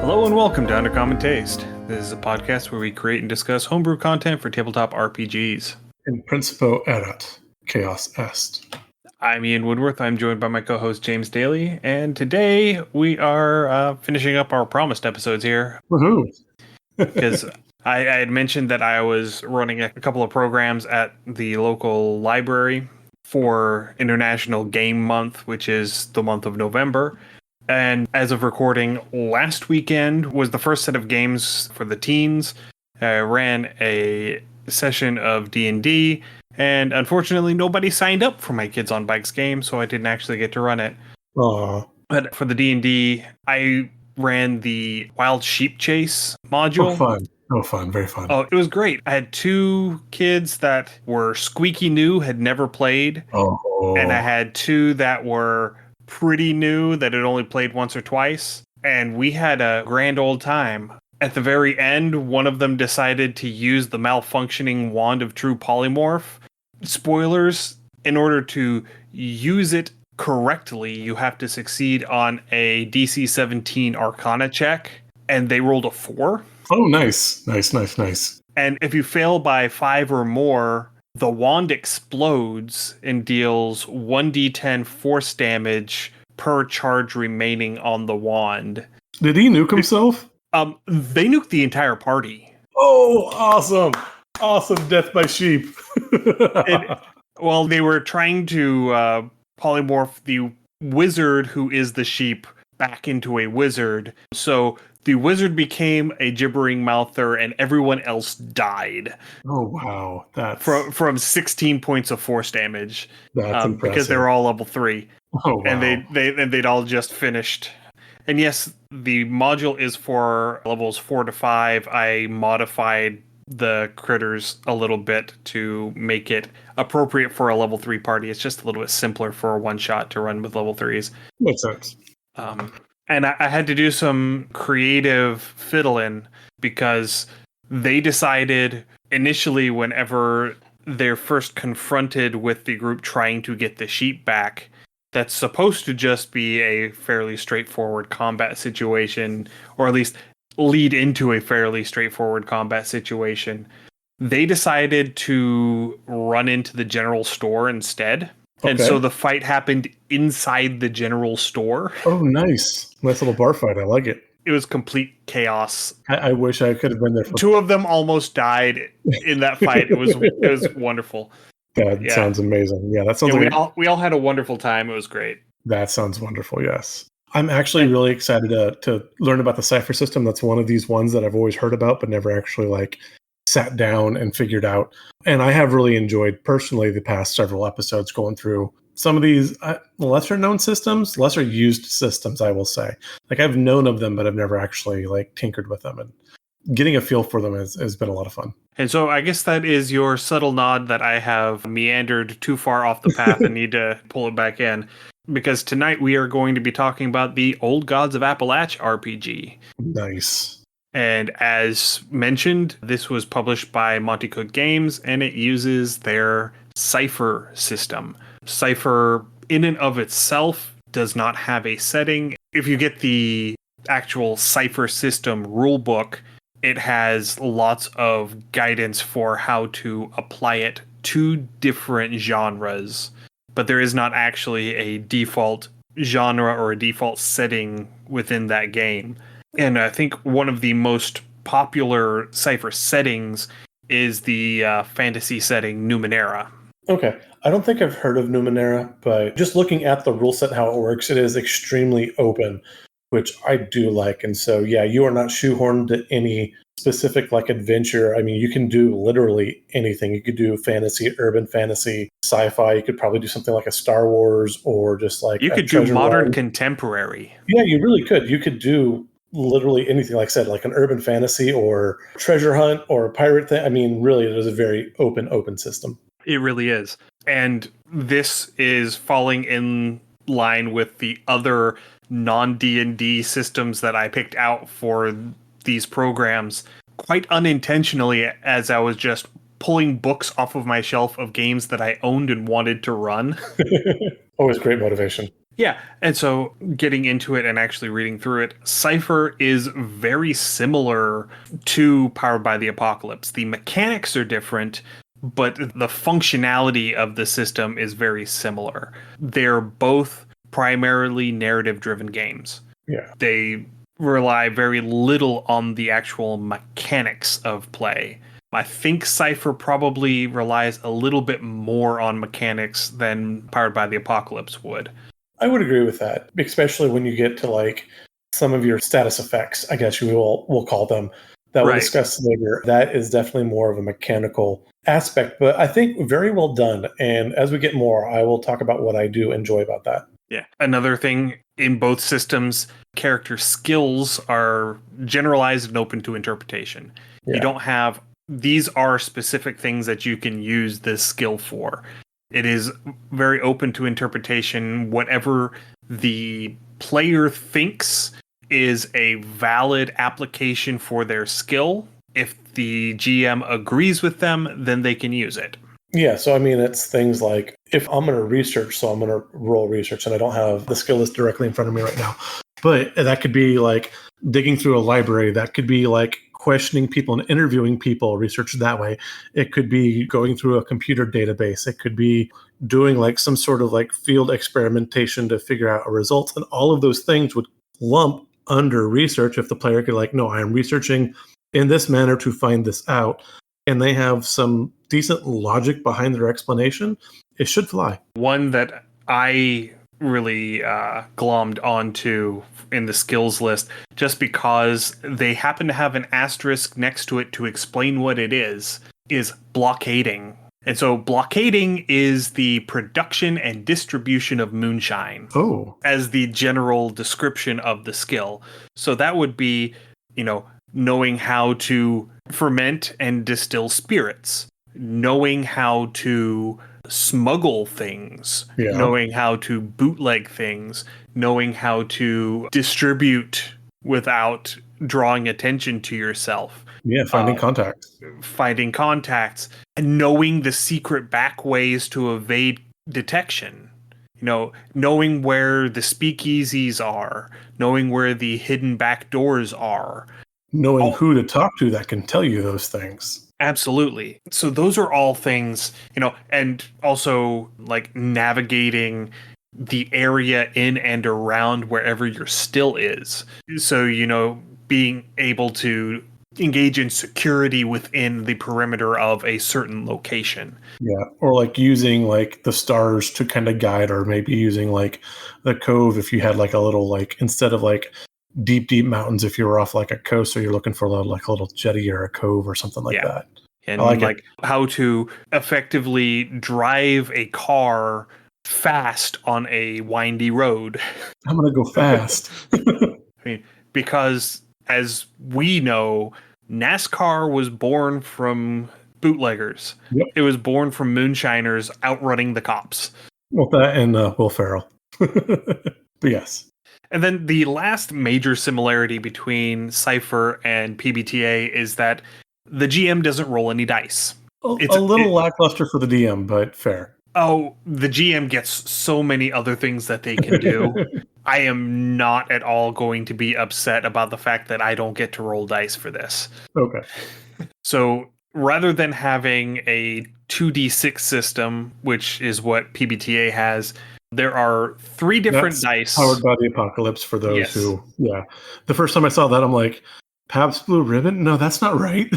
Hello and welcome to Uncommon Taste. This is a podcast where we create and discuss homebrew content for tabletop RPGs. In principio erat, chaos est. I'm Ian Woodworth. I'm joined by my co-host James Daly, and today we are finishing up our promised episodes here. Woohoo! Because I had mentioned that I was running a couple of programs at the local library for International Game Month, which is the month of November. And as of recording, last weekend was the first set of games for the teens. I ran a session of D&D, and unfortunately nobody signed up for my Kids on Bikes game, so I didn't actually get to run it. Aww. But for the D&D, I ran the Wild Sheep Chase module. Oh, fun. Very fun. Oh, it was great. I had two kids that were squeaky new, had never played. Oh. And I had two that were pretty new that had only played once or twice, and we had a grand old time. At the very end, one of them decided to use the malfunctioning Wand of True Polymorph. Spoilers, in order to use it correctly, you have to succeed on a DC 17 Arcana check, and they rolled a 4. Oh, nice. And if you fail by 5 or more, the wand explodes and deals 1d10 force damage per charge remaining on the wand. Did he nuke himself? They nuked the entire party. Oh, awesome. Awesome death by sheep. Well, they were trying to polymorph the wizard who is the sheep back into a wizard. So the wizard became a gibbering mouther, and everyone else died. Oh, wow. That's from 16 points of force damage. That's impressive. Because they were all level 3. Oh, wow. And they'd all just finished. And yes, the module is for levels 4 to 5. I modified the critters a little bit to make it appropriate for a level 3 party. It's just a little bit simpler for a one-shot to run with level 3s. Makes sense. And I had to do some creative fiddling because they decided initially, whenever they're first confronted with the group trying to get the sheep back, that's supposed to just be a fairly straightforward combat situation, or at least lead into a fairly straightforward combat situation. They decided to run into the general store instead. Okay. And so the fight happened inside the general store. Oh, nice. Nice little bar fight. I like it. It was complete chaos. I wish I could have been there. Two of them almost died in that fight. It was wonderful. That sounds amazing. Yeah, that sounds we all had a wonderful time. It was great. That sounds wonderful, yes. I'm actually really excited to learn about the Cypher system. That's one of these ones that I've always heard about, but never actually sat down and figured out. And I have really enjoyed personally the past several episodes going through some of these lesser known systems, lesser used systems, I will say. I've known of them, but I've never actually tinkered with them, and getting a feel for them has been a lot of fun. And so I guess that is your subtle nod that I have meandered too far off the path and need to pull it back in. Because tonight we are going to be talking about the Old Gods of Appalachia RPG. Nice. And as mentioned, this was published by Monte Cook Games, and it uses their Cypher system. Cypher, in and of itself, does not have a setting. If you get the actual Cypher system rulebook, it has lots of guidance for how to apply it to different genres. But there is not actually a default genre or a default setting within that game. And I think one of the most popular Cypher settings is the fantasy setting Numenera. Okay. I don't think I've heard of Numenera, but just looking at the rule set and how it works, it is extremely open, which I do like. And so, yeah, you are not shoehorned to any specific adventure. I mean, you can do literally anything. You could do fantasy, urban fantasy, sci-fi. You could probably do something like a Star Wars, or just you could do modern contemporary. Yeah, you really could. You could do literally anything, like I said, like an urban fantasy or treasure hunt or a pirate thing. I mean, really, it is a very open system. It really is. And this is falling in line with the other non-D&D systems that I picked out for these programs quite unintentionally, as I was just pulling books off of my shelf of games that I owned and wanted to run. Always great motivation. Yeah, and so getting into it and actually reading through it, Cypher is very similar to Powered by the Apocalypse. The mechanics are different, but the functionality of the system is very similar. They're both primarily narrative-driven games. Yeah. They rely very little on the actual mechanics of play. I think Cypher probably relies a little bit more on mechanics than Powered by the Apocalypse would. I would agree with that, especially when you get to like some of your status effects, I guess we'll call them, that we'll Right. discuss later. That is definitely more of a mechanical aspect, but I think very well done. And as we get more, I will talk about what I do enjoy about that. Yeah. Another thing in both systems, character skills are generalized and open to interpretation. You Yeah. don't have, these are specific things that you can use this skill for. It is very open to interpretation. Whatever the player thinks is a valid application for their skill, if the GM agrees with them, then they can use it. Yeah, so I mean, it's things like if I'm going to research, so I'm going to roll research, and I don't have the skill list directly in front of me right now. But that could be like digging through a library. That could be like questioning people and interviewing people, research that way. It could be going through a computer database. It could be doing like some sort of like field experimentation to figure out a result. And all of those things would lump under research if the player could like, no, I am researching in this manner to find this out. And they have some decent logic behind their explanation, it should fly. One that I really glommed onto in the skills list, just because they happen to have an asterisk next to it to explain what it is blockading. And so blockading is the production and distribution of moonshine. Oh. As the general description of the skill. So that would be, knowing how to ferment and distill spirits, knowing how to smuggle things, knowing how to bootleg things, knowing how to distribute without drawing attention to yourself. Yeah, finding contacts, and knowing the secret back ways to evade detection. Knowing where the speakeasies are, knowing where the hidden back doors are. Knowing who to talk to that can tell you those things. Absolutely. So those are all things, and also like navigating the area in and around wherever your still is. So, being able to engage in security within the perimeter of a certain location. Yeah, or like using like the stars to kind of guide, or maybe using like the cove if you had like a little like, instead of like deep mountains, if you were off like a coast, or you're looking for a little jetty or a cove or something like that. And like how to effectively drive a car fast on a windy road. I'm gonna go fast. Because as we know, NASCAR was born from bootleggers. Yep. It was born from moonshiners outrunning the cops. Well, that and Will Ferrell. But yes. And then the last major similarity between Cypher and PBTA is that the GM doesn't roll any dice. It's a little lackluster for the DM, but fair. Oh, the GM gets so many other things that they can do. I am not at all going to be upset about the fact that I don't get to roll dice for this. Okay. So rather than having a 2d6 system, which is what PBTA has, there are 3 different dice. Powered by the Apocalypse for those who, The first time I saw that, I'm like, Pabst Blue Ribbon? No, that's not right.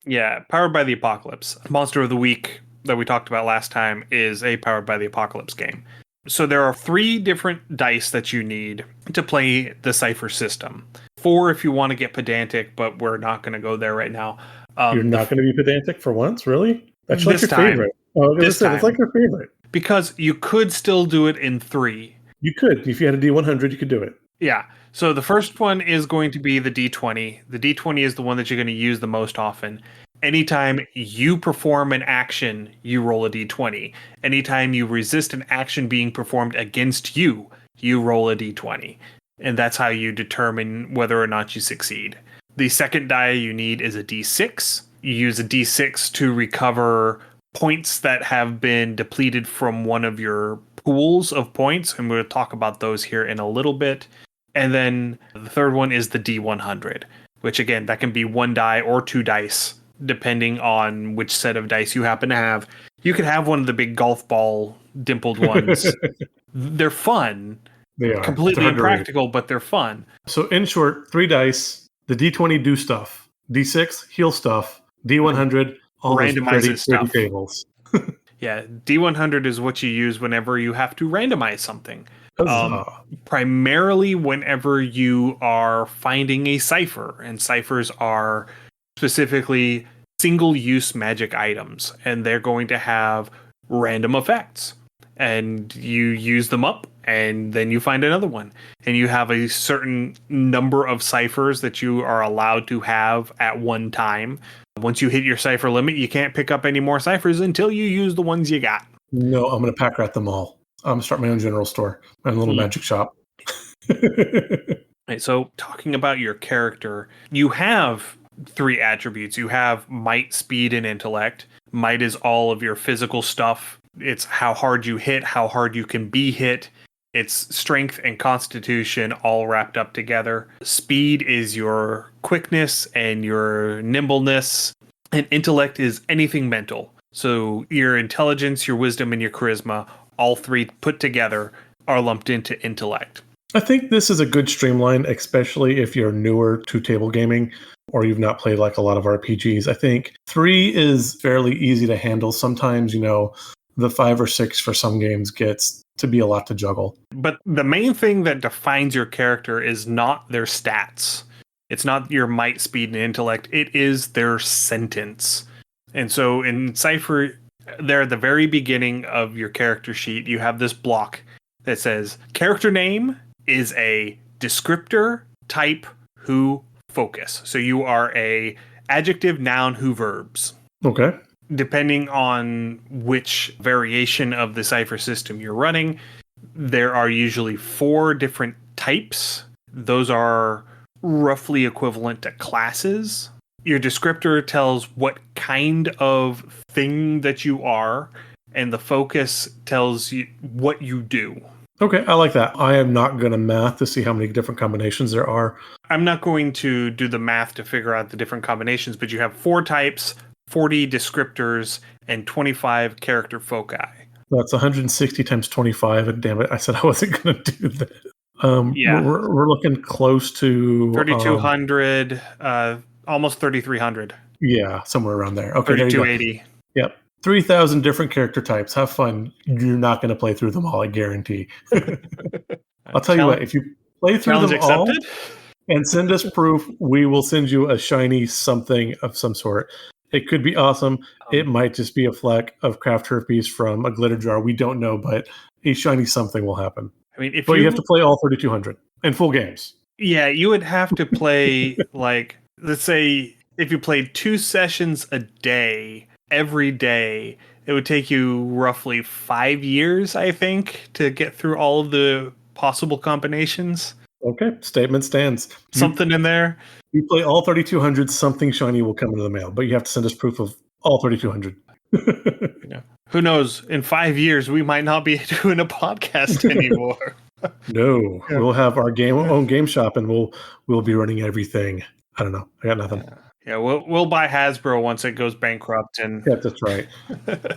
Yeah, Powered by the Apocalypse. Monster of the Week that we talked about last time is a Powered by the Apocalypse game. So there are 3 different dice that you need to play the Cypher system. 4 if you want to get pedantic, but we're not going to go there right now. You're not going to be pedantic for once, really? That's like your time. Favorite. Oh, it's like your favorite. Because you could still do it in 3. You could. If you had a D100, you could do it. Yeah. So the first one is going to be the D20. The D20 is the one that you're going to use the most often. Anytime you perform an action, you roll a D20. Anytime you resist an action being performed against you, you roll a D20. And that's how you determine whether or not you succeed. The second die you need is a D6. You use a D6 to recover points that have been depleted from one of your pools of points, and we'll talk about those here in a little bit. And then the third one is the D100, which again, that can be 1 die or 2 dice, depending on which set of dice you happen to have. You could have one of the big golf ball dimpled ones. They're fun. They are. Completely impractical, but they're fun. So in short, 3 dice, the D20 do stuff, D6 heal stuff, D100 all randomizes stuff. Tables. Yeah, D100 is what you use whenever you have to randomize something. Primarily whenever you are finding a cipher, and ciphers are specifically single-use magic items, and they're going to have random effects. And you use them up, and then you find another one. And you have a certain number of ciphers that you are allowed to have at one time. Once you hit your cipher limit, you can't pick up any more ciphers until you use the ones you got. No, I'm going to pack rat them all. I'm going to start my own general store, my own little magic shop. Right, so talking about your character, you have 3 attributes. You have might, speed, and intellect. Might is all of your physical stuff. It's how hard you hit, how hard you can be hit. It's strength and constitution all wrapped up together. Speed is your quickness and your nimbleness. And intellect is anything mental. So your intelligence, your wisdom, and your charisma, all 3 put together, are lumped into intellect. I think this is a good streamline, especially if you're newer to table gaming or you've not played like a lot of RPGs. I think 3 is fairly easy to handle. Sometimes, the 5 or 6 for some games gets to be a lot to juggle. But the main thing that defines your character is not their stats. It's not your might, speed, and intellect. It is their sentence. And so in Cypher, there at the very beginning of your character sheet, you have this block that says character name is a descriptor, type, who, focus. So you are a adjective, noun, who, verbs. Okay. Depending on which variation of the Cypher system you're running, there are usually 4 different types. Those are roughly equivalent to classes. Your descriptor tells what kind of thing that you are, and the focus tells you what you do. Okay, I like that. I am not going to math to see how many different combinations there are. I'm not going to do the math to figure out the different combinations, but you have 4 types, 40 descriptors, and 25 character foci. That's 160 times 25. And damn it, I said I wasn't going to do that. Yeah. We're looking close to 3,200, almost 3,300. Yeah, somewhere around there. Okay, 3,280. Yep. 3,000 different character types. Have fun. You're not going to play through them all, I guarantee. I'll tell you what, if you play through them all and send us proof, we will send you a shiny something of some sort. It could be awesome. It might just be a fleck of craft herpes from a glitter jar. We don't know, but a shiny something will happen. I mean, you have to play all 3,200 in full games. Yeah, you would have to play, like, let's say if you played 2 sessions a day, every day, it would take you roughly 5 years, I think, to get through all of the possible combinations. Okay, statement stands. Something in there. You play all 3,200, something shiny will come into the mail, but you have to send us proof of all 3,200. Who knows? In 5 years, we might not be doing a podcast anymore. No, we'll have our own game shop, and we'll be running everything. I don't know. I got nothing. Yeah, we'll buy Hasbro once it goes bankrupt, and that's right.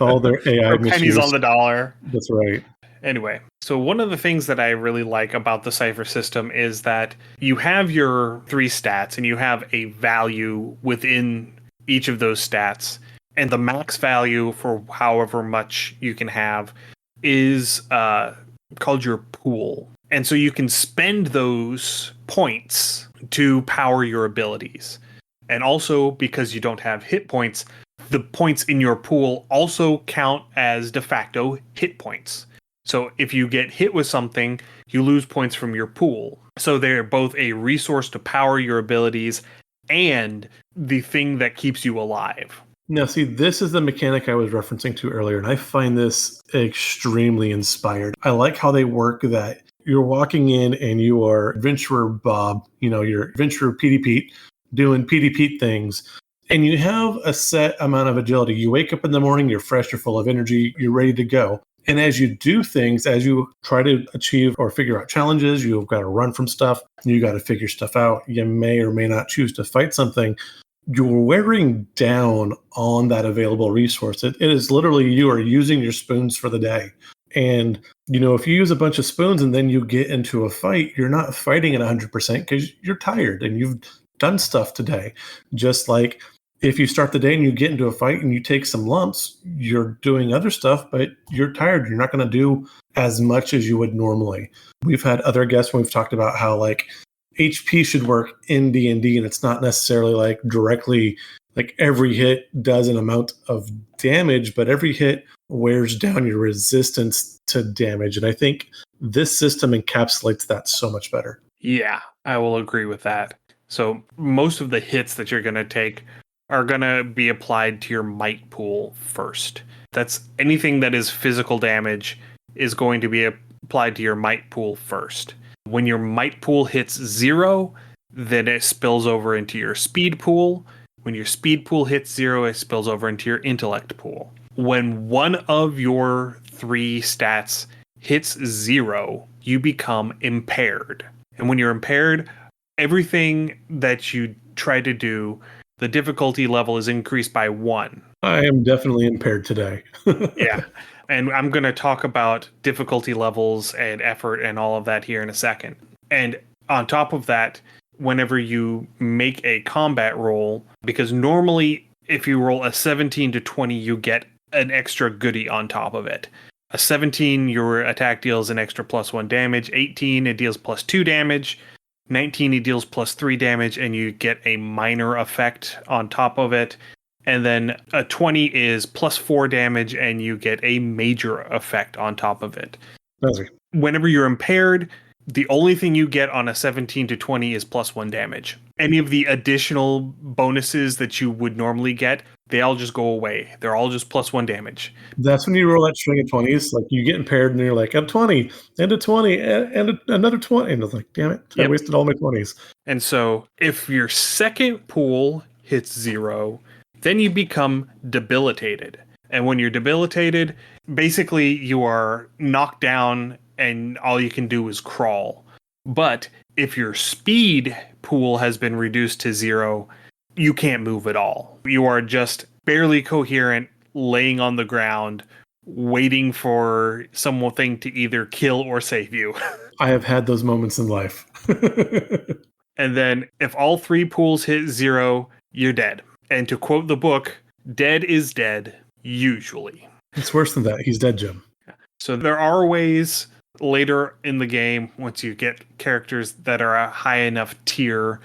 All their AI pennies on the dollar. That's right. Anyway, so one of the things that I really like about the Cypher system is that you have your 3 stats, and you have a value within each of those stats. And the max value for however much you can have is called your pool. And so you can spend those points to power your abilities. And also, because you don't have hit points, the points in your pool also count as de facto hit points. So if you get hit with something, you lose points from your pool. So they're both a resource to power your abilities and the thing that keeps you alive. Now, see, this is the mechanic I was referencing to earlier, and I find this extremely inspired. I like how they work that you're walking in and you are adventurer Bob, you're adventurer Petey Pete, doing Petey Pete things, and you have a set amount of agility. You wake up in the morning, you're fresh, you're full of energy, you're ready to go. And as you do things, as you try to achieve or figure out challenges, you've got to run from stuff, you got to figure stuff out. You may or may not choose to fight something. You're wearing down on that available resource. It is literally you are using your spoons for the day. And, if you use a bunch of spoons and then you get into a fight, you're not fighting at 100% because you're tired and you've done stuff today. Just like if you start the day and you get into a fight and you take some lumps, you're doing other stuff, but you're tired. You're not going to do as much as you would normally. We've had other guests when we've talked about how like HP should work in D&D, and it's not necessarily like directly like every hit does an amount of damage, but every hit wears down your resistance to damage. And I think this system encapsulates that so much better. Yeah, I will agree with that. So most of the hits that you're going to take are going to be applied to your might pool first. That's anything that is physical damage is going to be applied to your might pool first. When your might pool hits 0, then it spills over into your speed pool. When your speed pool hits 0, it spills over into your intellect pool. When one of your 3 stats hits 0, you become impaired. And when you're impaired, everything that you try to do, the difficulty level is increased by 1. I am definitely impaired today. Yeah. And I'm going to talk about difficulty levels and effort and all of that here in a second. And on top of that, whenever you make a combat roll, because normally if you roll a 17 to 20, you get an extra goodie on top of it. A 17, your attack deals an extra +1 damage. 18, it deals +2 damage. 19, it deals +3 damage, and you get a minor effect on top of it. And then a 20 is +4 damage, and you get a major effect on top of it. That's Whenever you're impaired, the only thing you get on a 17 to 20 is +1 damage. Any of the additional bonuses that you would normally get, they all just go away. They're all just +1 damage. That's when you roll that string of 20s. Like you get impaired and you're like, I'm 20, and a 20, and another 20. And it's like, damn it, I wasted all my 20s. And so if your second pool hits 0, then you become debilitated. And when you're debilitated, basically you are knocked down and all you can do is crawl. But if your speed pool has been reduced to 0, you can't move at all. You are just barely coherent, laying on the ground, waiting for something to either kill or save you. I have had those moments in life. And then if all 3 pools hit 0, you're dead. And to quote the book, dead is dead, usually. It's worse than that. He's dead, Jim. So there are ways later in the game, once you get characters that are a high enough tier,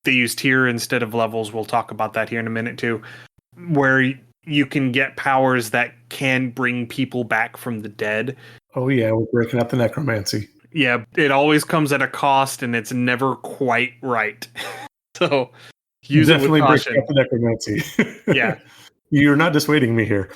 they use tier instead of levels. We'll talk about that here in a minute too, where you can get powers that can bring people back from the dead. Oh yeah, we're breaking up the necromancy. Yeah, it always comes at a cost and it's never quite right. So use Definitely it with caution. breaking up the necromancy. Yeah. You're not dissuading me here.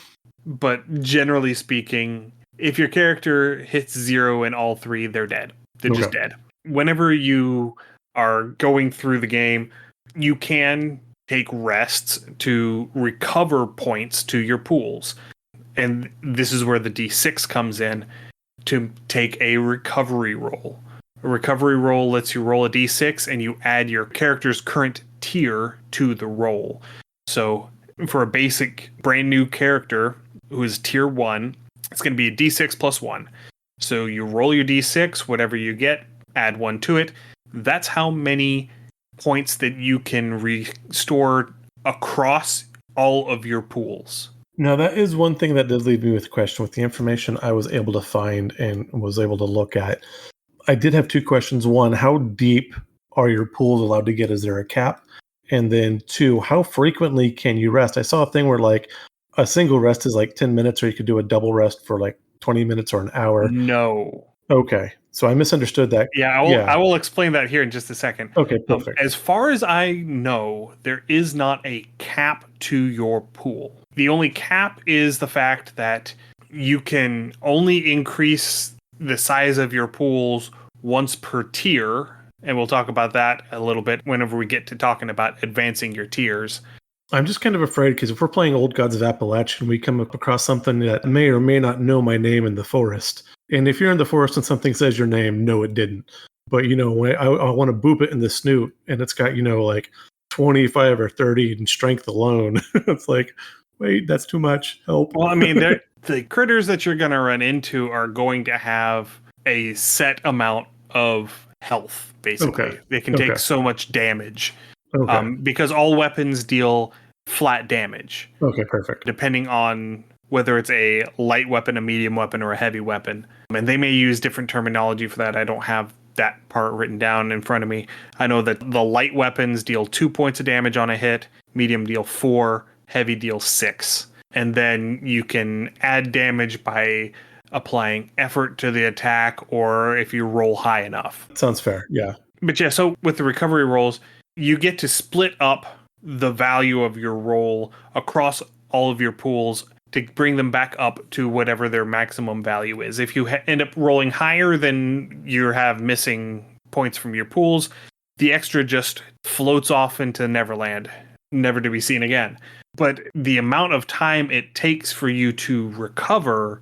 But generally speaking, if your character hits 0 in all 3, they're dead. They're just dead. Whenever you are going through the game, you can take rests to recover points to your pools. And this is where the D6 comes in to take a recovery roll. A recovery roll lets you roll a D6 and you add your character's current tier to the roll. So for a basic brand new character who is tier 1, it's going to be a D6 plus 1. So you roll your D6, whatever you get, add 1 to it. That's how many points that you can restore across all of your pools. Now, that is one thing that did leave me with a question. With the information I was able to find and was able to look at, I did have 2 questions. 1, how deep are your pools allowed to get? Is there a cap? And then 2, how frequently can you rest? I saw a thing where like a single rest is like 10 minutes, or you could do a double rest for like 20 minutes or an hour. No. Okay. So I misunderstood that. Yeah, I will explain that here in just a second. Okay, perfect. As far as I know, there is not a cap to your pool. The only cap is the fact that you can only increase the size of your pools once per tier. And we'll talk about that a little bit whenever we get to talking about advancing your tiers. I'm just kind of afraid because if we're playing Old Gods of Appalachia and we come up across something that may or may not know my name in the forest, and if you're in the forest and something says your name, no, it didn't. But, when I want to boop it in the snoot and it's got, like 25 or 30 in strength alone, it's like, wait, that's too much. Help. Well, I mean, the critters that you're going to run into are going to have a set amount of health, basically. Okay. They can take so much damage. Okay. Because all weapons deal flat damage. Okay, perfect. Depending on whether it's a light weapon, a medium weapon, or a heavy weapon. And they may use different terminology for that. I don't have that part written down in front of me. I know that the light weapons deal 2 points of damage on a hit, medium deal 4, heavy deal 6. And then you can add damage by applying effort to the attack or if you roll high enough. Sounds fair, yeah. But yeah, so with the recovery rolls, you get to split up the value of your roll across all of your pools to bring them back up to whatever their maximum value is. If you end up rolling higher than you have missing points from your pools, the extra just floats off into Neverland, never to be seen again. But the amount of time it takes for you to recover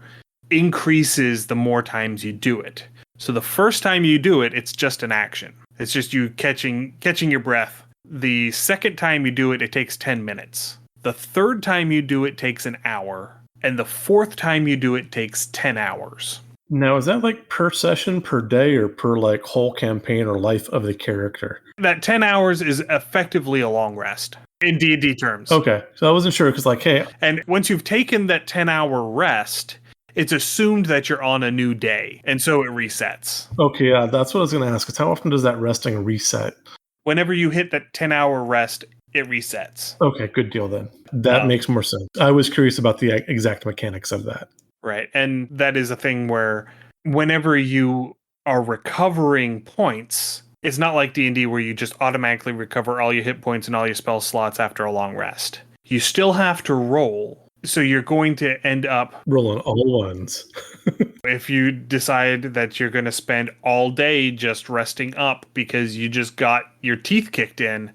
increases the more times you do it. So the first time you do it, it's just an action. It's just you catching your breath. The second time you do it, it takes 10 minutes. The third time you do it takes an hour. And the fourth time you do it takes 10 hours. Now, is that like per session, per day, or per like whole campaign or life of the character? That 10 hours is effectively a long rest in D&D terms. Okay, so I wasn't sure because hey. And once you've taken that 10-hour rest, it's assumed that you're on a new day, and so it resets. Okay, yeah, that's what I was going to ask. Is how often does that resting reset? Whenever you hit that 10-hour rest, it resets. Okay, good deal then. That makes more sense. I was curious about the exact mechanics of that. Right, and that is a thing where whenever you are recovering points, it's not like D&D where you just automatically recover all your hit points and all your spell slots after a long rest. You still have to roll. So you're going to end up rolling all ones. If you decide that you're going to spend all day just resting up because you just got your teeth kicked in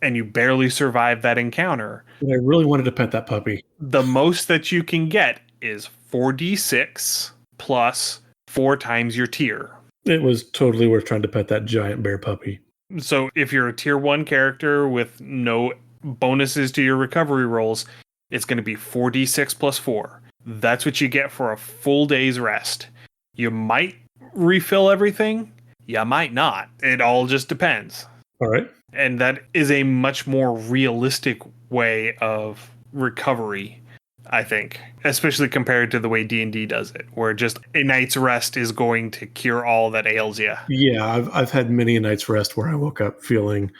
and you barely survived that encounter. I really wanted to pet that puppy. The most that you can get is 4d6 plus 4 times your tier. It was totally worth trying to pet that giant bear puppy. So if you're a tier 1 character with no bonuses to your recovery rolls, it's going to be 4d6 plus 4. That's what you get for a full day's rest. You might refill everything. You might not. It all just depends. All right. And that is a much more realistic way of recovery, I think, especially compared to the way D&D does it, where just a night's rest is going to cure all that ails you. Yeah, I've had many a night's rest where I woke up feeling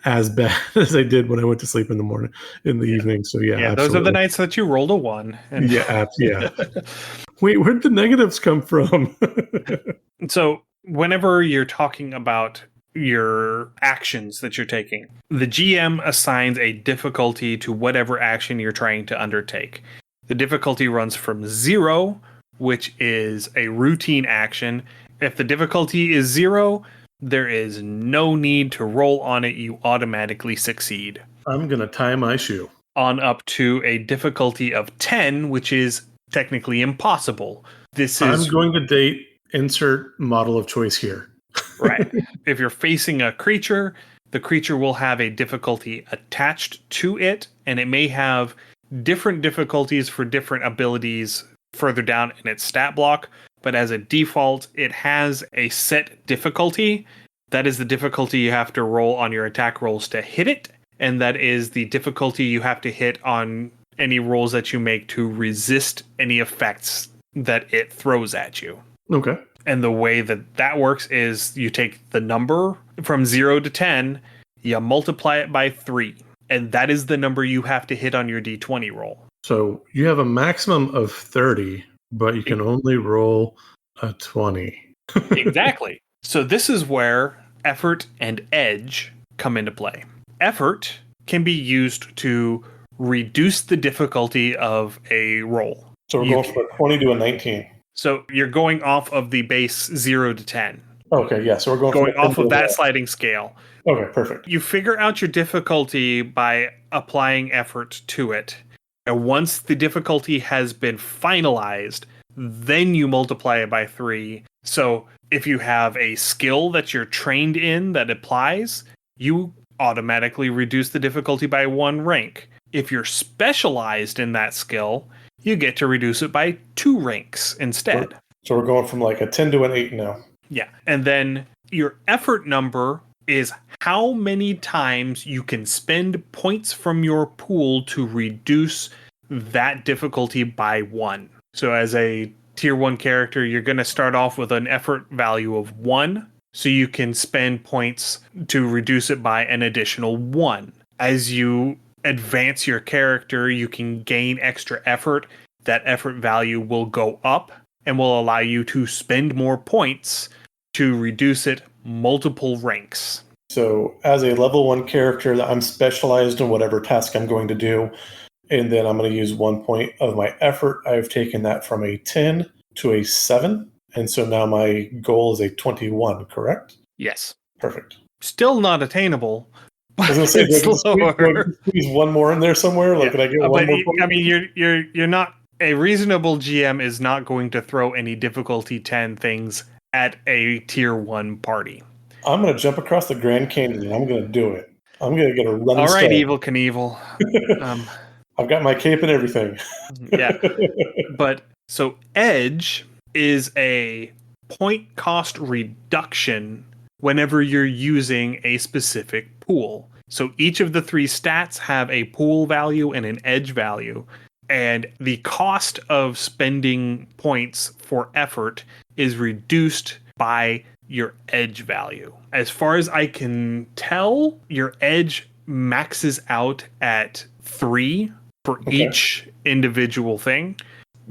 as bad as I did when I went to sleep in the evening. So yeah, those are the nights that you rolled a 1. And yeah. Wait, where'd the negatives come from? So whenever you're talking about your actions that you're taking, the GM assigns a difficulty to whatever action you're trying to undertake. The difficulty runs from 0, which is a routine action. If the difficulty is 0, there is no need to roll on it. You automatically succeed. I'm going to tie my shoe. On up to a difficulty of 10, which is technically impossible. I'm going to date insert model of choice here. Right. If you're facing a creature, the creature will have a difficulty attached to it, and it may have different difficulties for different abilities further down in its stat block. But as a default, it has a set difficulty. That is the difficulty you have to roll on your attack rolls to hit it. And that is the difficulty you have to hit on any rolls that you make to resist any effects that it throws at you. Okay. And the way that works is you take the number from 0 to 10, you multiply it by 3. And that is the number you have to hit on your D20 roll. So you have a maximum of 30. But you can only roll a 20. Exactly. So this is where effort and edge come into play. Effort can be used to reduce the difficulty of a roll. So we're going from a 20 to a 19. So you're going off of the base 0 to 10. Okay, yeah. So we're going going from a 10 off to of a that sliding scale. Okay, perfect. You figure out your difficulty by applying effort to it. And once the difficulty has been finalized, then you multiply it by 3. So if you have a skill that you're trained in that applies, you automatically reduce the difficulty by 1 rank. If you're specialized in that skill, you get to reduce it by 2 ranks instead. So we're going from like a 10 to an 8 now. Yeah. And then your effort number is how many times you can spend points from your pool to reduce that difficulty by 1. So as a tier 1 character, you're going to start off with an effort value of 1. So you can spend points to reduce it by an additional 1. As you advance your character, you can gain extra effort. That effort value will go up and will allow you to spend more points to reduce it multiple ranks. So as a level 1 character, I'm specialized in whatever task I'm going to do, and then I'm going to use 1 point of my effort. I've taken that from a 10 to a 7, and so now my goal is a 21, correct? Yes. Perfect. Still not attainable, I but was going to say, it's lower. squeeze one more in there somewhere? Like, Yeah. could I get one more point? I mean, you're not, a reasonable GM is not going to throw any difficulty 10 things at a tier 1 party. I'm going to jump across the Grand Canyon and I'm going to do it. I'm going to get a run. All right, Evil Knievel. I've got my cape and everything. Yeah. But so Edge is a point cost reduction whenever you're using a specific pool. So each of the 3 stats have a pool value and an edge value. And the cost of spending points for effort is reduced by your edge value. As far as I can tell, your edge maxes out at 3 for each individual thing.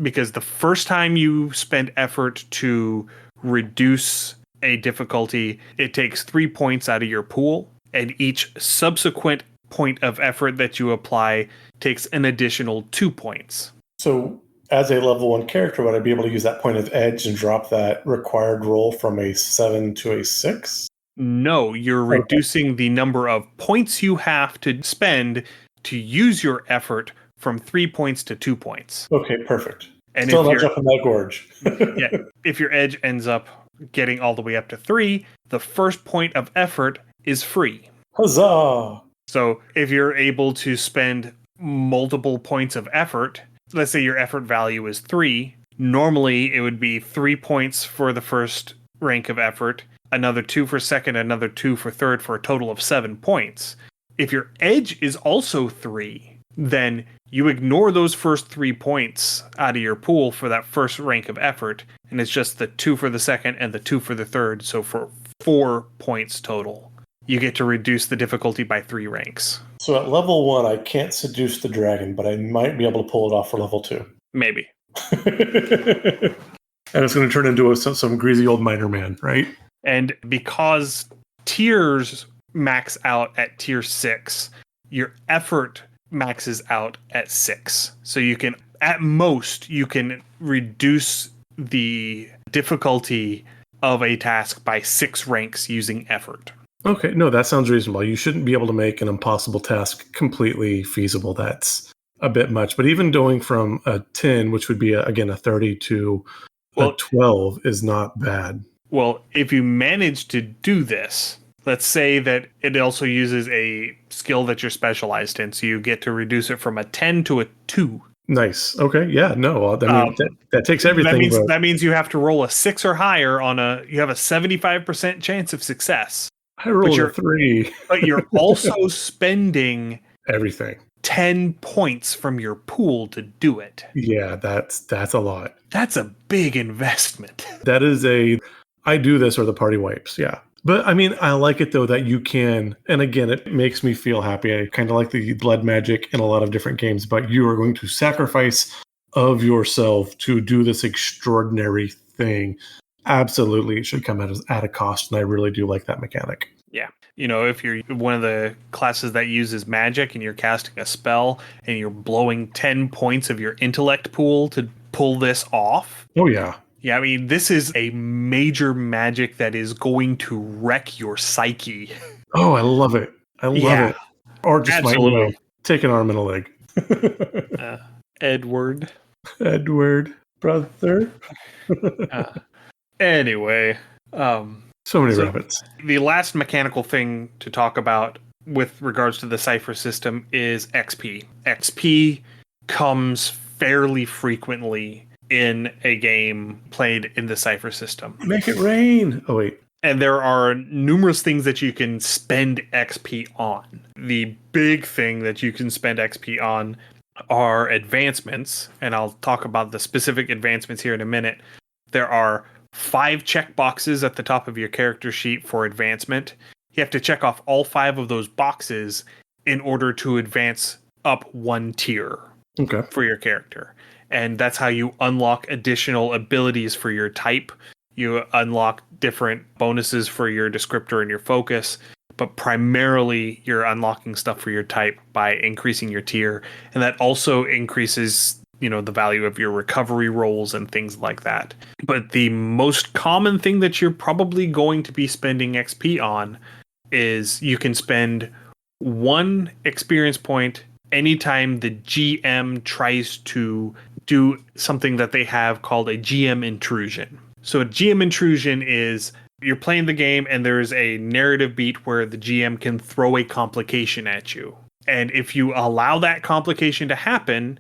Because the first time you spend effort to reduce a difficulty, it takes 3 points out of your pool. And each subsequent point of effort that you apply takes an additional 2 points. So as a level 1 character, would I be able to use that point of edge and drop that required roll from a 7 to a 6? No, you're reducing the number of points you have to spend to use your effort from 3 points to 2 points. Okay, perfect. And still not jumping that gorge. Yeah, if your edge ends up getting all the way up to 3, the first point of effort is free. Huzzah! So if you're able to spend multiple points of effort, let's say your effort value is 3, normally it would be 3 points for the first rank of effort, another 2 for second, another 2 for third, for a total of 7 points. If your edge is also 3, then you ignore those first 3 points out of your pool for that first rank of effort, and it's just the 2 for the second and the 2 for the third, so for 4 points total. You get to reduce the difficulty by 3 ranks. So at level 1, I can't seduce the dragon, but I might be able to pull it off for level 2. Maybe. And it's going to turn into some greasy old miner man, right? And because tiers max out at tier 6, your effort maxes out at 6. So you can, at most, you can reduce the difficulty of a task by 6 ranks using effort. Okay, no, that sounds reasonable. You shouldn't be able to make an impossible task completely feasible. That's a bit much. But even going from a 10, which would be, again, a 30 to a 12 is not bad. Well, if you manage to do this, let's say that it also uses a skill that you're specialized in, so you get to reduce it from a 10 to a 2. Nice. Okay. Yeah. No. I mean, that takes everything. That means you have to roll a 6 or higher you have a 75% chance of success. I rolled a 3. But you're also spending everything. 10 points from your pool to do it. Yeah, that's a lot. That's a big investment. That is I do this or the party wipes. Yeah. But I mean, I like it though that you can, and again, it makes me feel happy. I kind of like the blood magic in a lot of different games, but you are going to sacrifice of yourself to do this extraordinary thing. Absolutely, it should come at a cost, and I really do like that mechanic. Yeah. You know, if you're one of the classes that uses magic and you're casting a spell and you're blowing 10 points of your intellect pool to pull this off. Oh, yeah. Yeah, I mean, this is a major magic that is going to wreck your psyche. Oh, I love it. I love Yeah, it. Or just might, absolutely. take an arm and a leg. Uh, Edward. Edward, brother. Uh, anyway, um, So many so rabbits. the last mechanical thing to talk about with regards to the Cypher system is XP. XP comes fairly frequently in a game played in the Cypher system. Make it rain. Oh, wait. And there are numerous things that you can spend XP on. The big thing that you can spend XP on are advancements, and I'll talk about the specific advancements here in a minute. There are 5 checkboxes at the top of your character sheet for advancement. You have to check off all 5 of those boxes in order to advance up 1 tier for your character. And that's how you unlock additional abilities for your type. You unlock different bonuses for your descriptor and your focus, but primarily you're unlocking stuff for your type by increasing your tier. And that also increases, the value of your recovery rolls and things like that. But the most common thing that you're probably going to be spending XP on is you can spend 1 experience point anytime the GM tries to do something that they have called a GM intrusion. So a GM intrusion is you're playing the game and there's a narrative beat where the GM can throw a complication at you. And if you allow that complication to happen,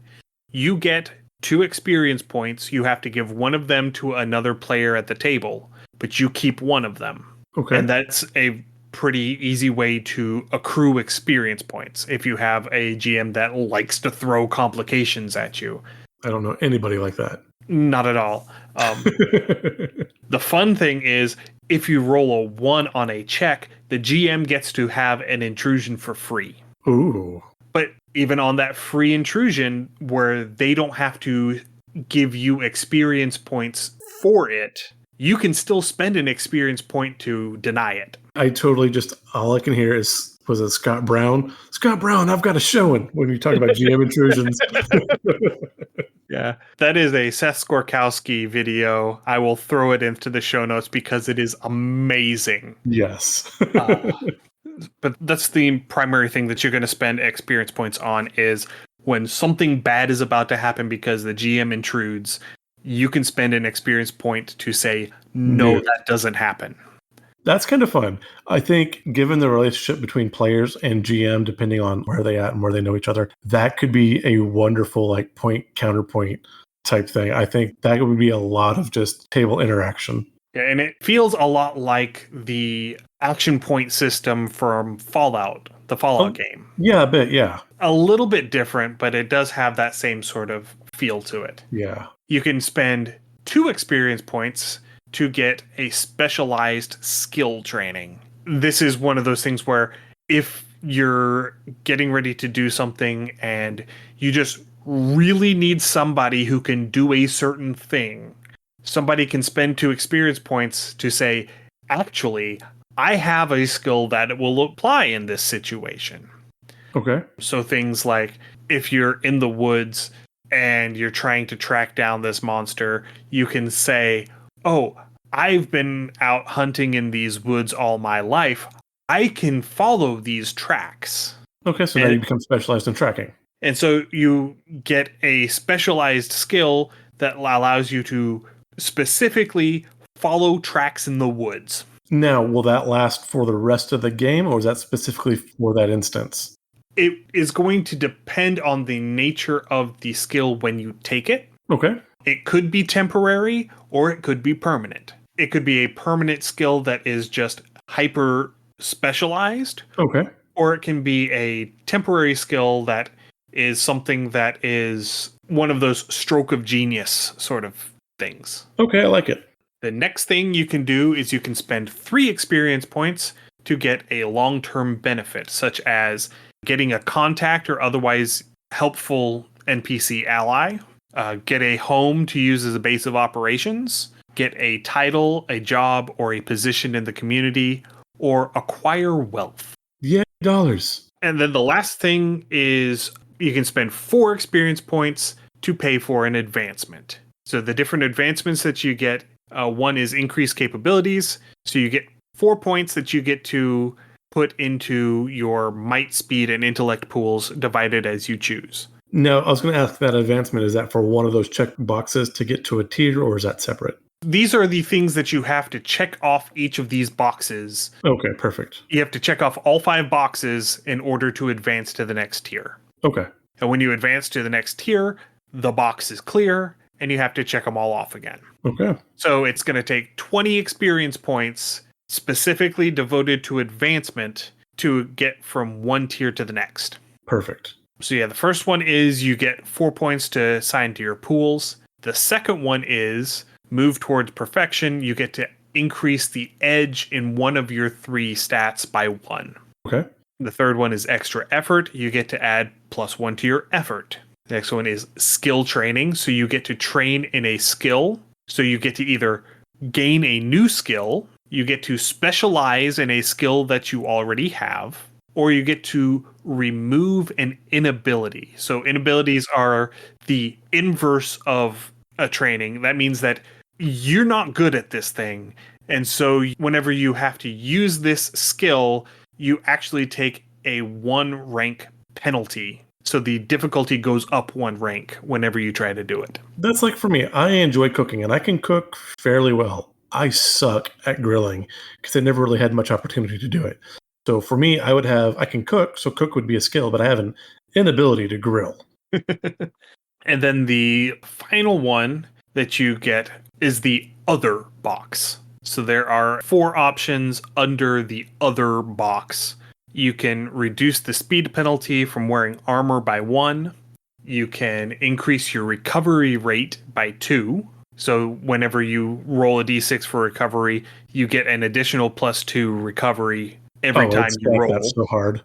you get 2 experience points. You have to give 1 of them to another player at the table, but you keep 1 of them. Okay. And that's a pretty easy way to accrue experience points if you have a GM that likes to throw complications at you. I don't know anybody like that. Not at all. The fun thing is, if you roll a 1 on a check, the GM gets to have an intrusion for free. Ooh. But even on that free intrusion, where they don't have to give you experience points for it, you can still spend an experience point to deny it. I totally all I can hear was it Scott Brown? Scott Brown, I've got a showing when you talk about GM intrusions. Yeah, that is a Seth Skorkowski video. I will throw it into the show notes because it is amazing. Yes. But that's the primary thing that you're going to spend experience points on is when something bad is about to happen because the GM intrudes, you can spend an experience point to say, no, that doesn't happen. That's kind of fun. I think given the relationship between players and GM, depending on where they at and where they know each other, that could be a wonderful point counterpoint type thing. I think that would be a lot of just table interaction. Yeah, and it feels a lot like the action point system from Fallout, the Fallout game. Yeah, a bit, yeah. A little bit different, but it does have that same sort of feel to it. Yeah. You can spend 2 experience points to get a specialized skill training. This is one of those things where if you're getting ready to do something and you just really need somebody who can do a certain thing, somebody can spend 2 experience points to say, actually, I have a skill that will apply in this situation. Okay. So things like if you're in the woods and you're trying to track down this monster, you can say, oh, I've been out hunting in these woods all my life. I can follow these tracks. Okay, so now you become specialized in tracking. And so you get a specialized skill that allows you to specifically follow tracks in the woods. Now, will that last for the rest of the game, or is that specifically for that instance? It is going to depend on the nature of the skill when you take it. Okay. It could be temporary, or it could be permanent. It could be a permanent skill that is just hyper specialized. Okay. Or it can be a temporary skill that is something that is one of those stroke of genius sort of things. Okay, I like it. The next thing you can do is you can spend 3 experience points to get a long-term benefit, such as getting a contact or otherwise helpful NPC ally, get a home to use as a base of operations, get a title, a job, or a position in the community, or acquire wealth. Yeah, dollars. And then the last thing is you can spend 4 experience points to pay for an advancement. So the different advancements that you get, one is increased capabilities. So you get 4 points that you get to put into your might, speed, and intellect pools divided as you choose. No, I was going to ask that advancement, is that for one of those check boxes to get to a tier, or is that separate? These are the things that you have to check off each of these boxes. Okay, perfect. You have to check off all 5 boxes in order to advance to the next tier. Okay. And when you advance to the next tier, the box is clear and you have to check them all off again. Okay. So it's going to take 20 experience points specifically devoted to advancement to get from one tier to the next. Perfect. So yeah, the first one is you get 4 points to assign to your pools. The second one is move towards perfection. You get to increase the edge in one of your 3 stats by 1. Okay. The third one is extra effort. You get to add +1 to your effort. The next one is skill training. So you get to train in a skill. So you get to either gain a new skill, you get to specialize in a skill that you already have, or you get to remove an inability. So inabilities are the inverse of a training. That means that you're not good at this thing. And so whenever you have to use this skill, you actually take a 1 rank penalty. So the difficulty goes up 1 rank whenever you try to do it. That's like for me. I enjoy cooking, and I can cook fairly well. I suck at grilling because I never really had much opportunity to do it. So for me, I can cook, so cook would be a skill, but I have an inability to grill. And then the final one that you get is the other box. So there are 4 options under the other box. You can reduce the speed penalty from wearing armor by 1. You can increase your recovery rate by 2. So whenever you roll a d6 for recovery, you get an additional +2 recovery every time you roll. That's so hard.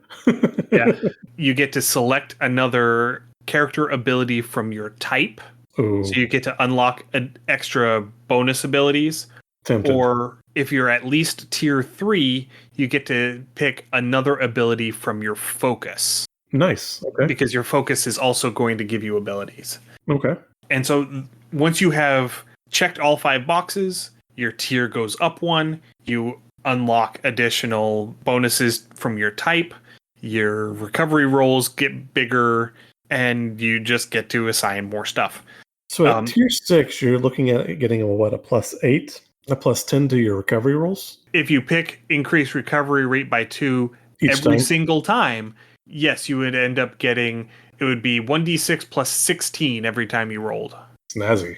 Yeah. You get to select another character ability from your type. Ooh. So you get to unlock extra bonus abilities. Tempted. Or if you're at least tier 3, you get to pick another ability from your focus. Nice. Okay. Because your focus is also going to give you abilities. Okay. And so once you have checked all 5 boxes, your tier goes up 1. You unlock additional bonuses from your type. Your recovery rolls get bigger, and you just get to assign more stuff. So at tier 6, you're looking at getting a +8, a +10 to your recovery rolls? If you pick increase recovery rate by 2 every single time, yes, you would end up getting, it would be 1d6 +16 every time you rolled. Snazzy.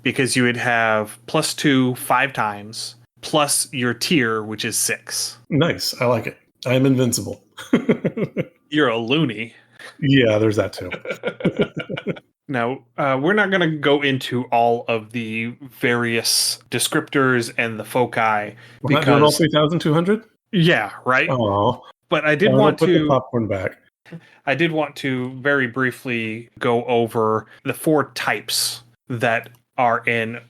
Because you would have +2 5 times, plus your tier, which is 6. Nice. I like it. I'm invincible. You're a loony. Yeah, there's that too. Now, we're not going to go into all of the various descriptors and the foci. We're not doing all 3,200? Yeah, right? Oh. But I did want to put the popcorn back. I did want to very briefly go over the 4 types that are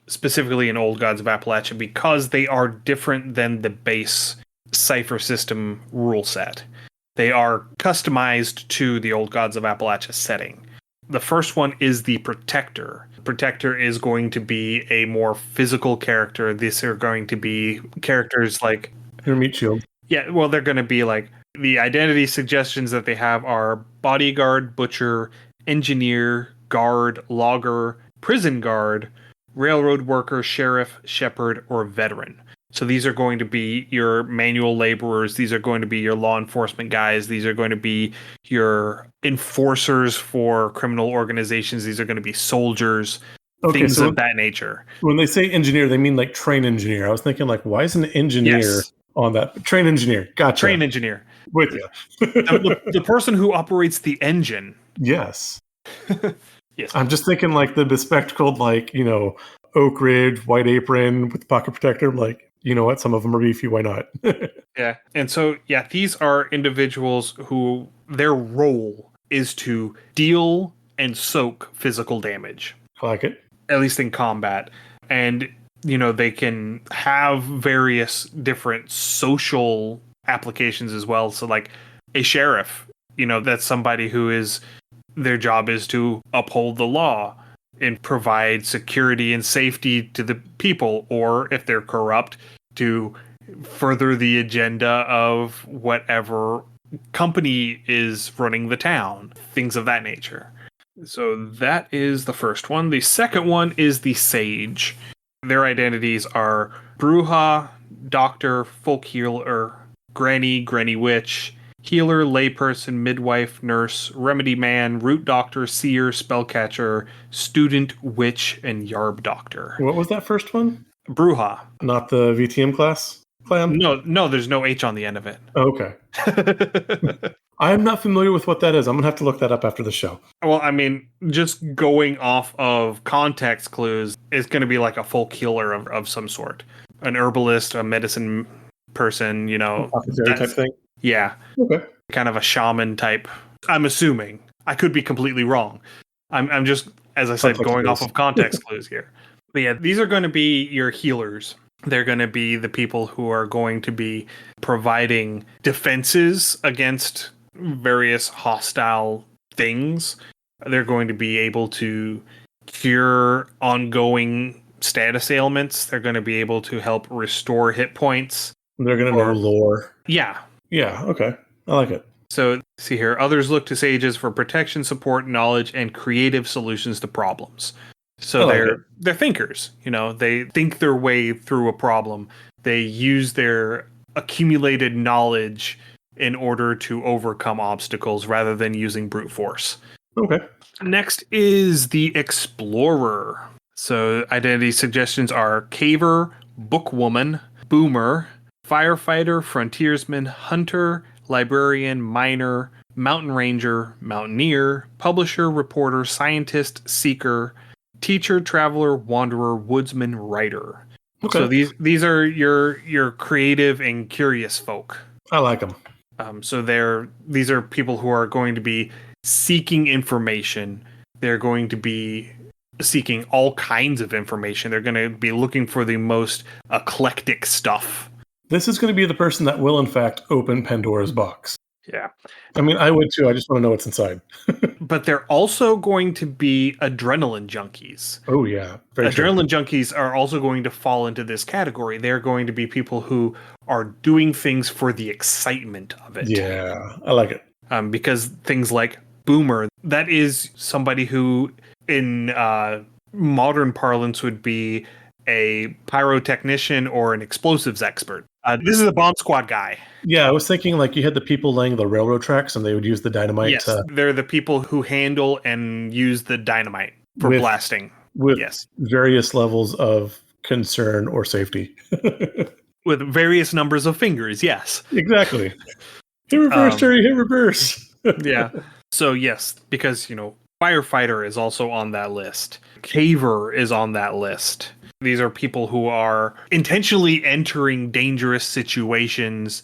specifically in Old Gods of Appalachia, because they are different than the base Cypher system rule set. They are customized to the Old Gods of Appalachia setting. The first one is the Protector. Protector is going to be a more physical character. These are going to be characters like your meat shield. Yeah, well, they're going to be like, the identity suggestions that they have are bodyguard, butcher, engineer, guard, logger, prison guard, railroad worker, sheriff, shepherd, or veteran. So these are going to be your manual laborers. These are going to be your law enforcement guys. These are going to be your enforcers for criminal organizations. These are going to be soldiers, things of that nature. When they say engineer, they mean like train engineer. I was thinking like, why is an engineer on that? Train engineer. Gotcha. Train engineer. With you. the person who operates the engine. Yes. Yes. I'm just thinking like the bespectacled, like, Oak Ridge, white apron with the pocket protector. Like, you know what? Some of them are beefy. Why not? Yeah. And so, these are individuals who their role is to deal and soak physical damage. I like it. At least in combat. And, they can have various different social applications as well. So like a sheriff, that's somebody who their job is to uphold the law. and provide security and safety to the people, or if they're corrupt, to further the agenda of whatever company is running the town, things of that nature. So that is the first one. The second one is the Sage. Their identities are Bruja, Doctor, Folk Healer, Granny Witch, Healer, Layperson, Midwife, Nurse, Remedy Man, Root Doctor, Seer, Spellcatcher, Student, Witch, and Yarb Doctor. What was that first one? Bruja. Not the VTM class clan? No, there's no H on the end of it. Oh, okay. I'm not familiar with what that is. I'm going to have to look that up after the show. Well, I mean, just going off of context clues, it's going to be like a folk healer of some sort. An herbalist, a medicine person, Apothecary type thing? Yeah. Okay. Kind of a shaman type. I'm assuming. I could be completely wrong. I'm just, as I said, going off of context clues here. But yeah, these are going to be your healers. They're going to be the people who are going to be providing defenses against various hostile things. They're going to be able to cure ongoing status ailments. They're going to be able to help restore hit points. They're going to know lore. Yeah. Yeah, okay. I like it. So, see here. Others look to sages for protection, support, knowledge, and creative solutions to problems. So they're thinkers, they think their way through a problem. They use their accumulated knowledge in order to overcome obstacles rather than using brute force. Okay. Next is the Explorer. So identity suggestions are Caver, Bookwoman, Boomer, Firefighter, Frontiersman, Hunter, Librarian, Miner, Mountain Ranger, Mountaineer, Publisher, Reporter, Scientist, Seeker, Teacher, Traveler, Wanderer, Woodsman, Writer. Okay. So these are your creative and curious folk. I like them. So these are people who are going to be seeking information. They're going to be seeking all kinds of information. They're going to be looking for the most eclectic stuff. This is going to be the person that will, in fact, open Pandora's box. Yeah. I mean, I would too. I just want to know what's inside. But they're also going to be adrenaline junkies. Oh, yeah. Adrenaline junkies are also going to fall into this category. They're going to be people who are doing things for the excitement of it. Yeah, I like it. Because things like Boomer, that is somebody who, in modern parlance, would be a pyrotechnician or an explosives expert. This is a bomb squad guy. Yeah, I was thinking like you had the people laying the railroad tracks and they would use the dynamite. Yes, they're the people who handle and use the dynamite for blasting. With various levels of concern or safety. With various numbers of fingers, yes. Exactly. Hit reverse, Terry, hit reverse. Yeah. So yes, because, Firefighter is also on that list. Caver is on that list. These are people who are intentionally entering dangerous situations.